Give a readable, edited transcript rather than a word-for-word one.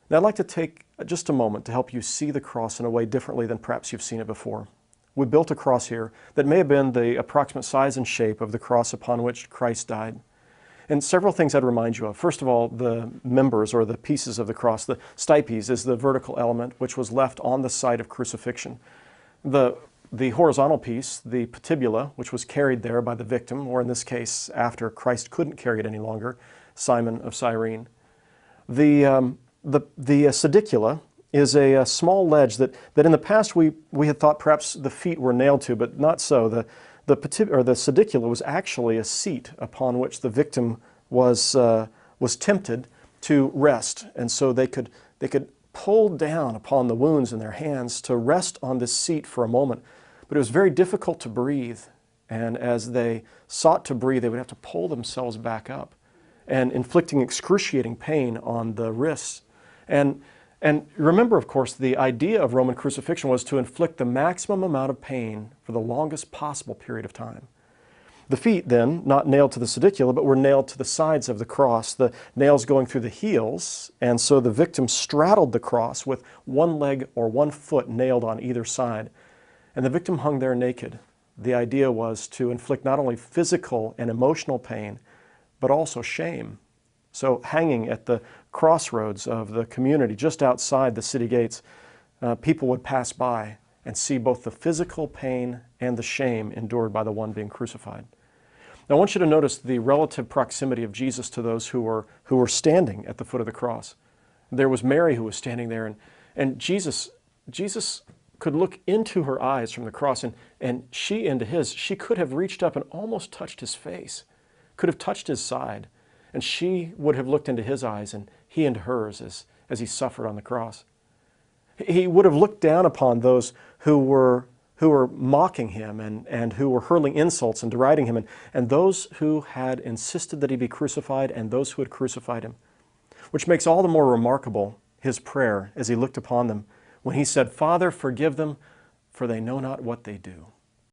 Now I'd like to take just a moment to help you see the cross in a way differently than perhaps you've seen it before. We built a cross here that may have been the approximate size and shape of the cross upon which Christ died. And several things I'd remind you of. First of all, the members or the pieces of the cross. The stipes is the vertical element which was left on the site of crucifixion. The horizontal piece, the patibula, which was carried there by the victim, or in this case, after Christ couldn't carry it any longer, Simon of Cyrene. The sedicula is a small ledge that in the past we had thought perhaps the feet were nailed to, but not so. The sedicula was actually a seat upon which the victim was tempted to rest, and so they could pull down upon the wounds in their hands to rest on this seat for a moment. But it was very difficult to breathe, and as they sought to breathe, they would have to pull themselves back up, and inflicting excruciating pain on the wrists. And remember, of course, the idea of Roman crucifixion was to inflict the maximum amount of pain for the longest possible period of time. The feet then, not nailed to the sedicula, but were nailed to the sides of the cross, the nails going through the heels, and so the victim straddled the cross with one leg or one foot nailed on either side. And the victim hung there naked. The idea was to inflict not only physical and emotional pain, but also shame. So hanging at the crossroads of the community, just outside the city gates, people would pass by and see both the physical pain and the shame endured by the one being crucified. Now I want you to notice the relative proximity of Jesus to those who were standing at the foot of the cross. There was Mary who was standing there, and Jesus could look into her eyes from the cross, and she into his. She could have reached up and almost touched his face, could have touched his side, and she would have looked into his eyes and he into hers as he suffered on the cross. He would have looked down upon those who were mocking him and who were hurling insults and deriding him, and those who had insisted that he be crucified and those who had crucified him. Which makes all the more remarkable his prayer as he looked upon them when he said, "Father, forgive them, for they know not what they do."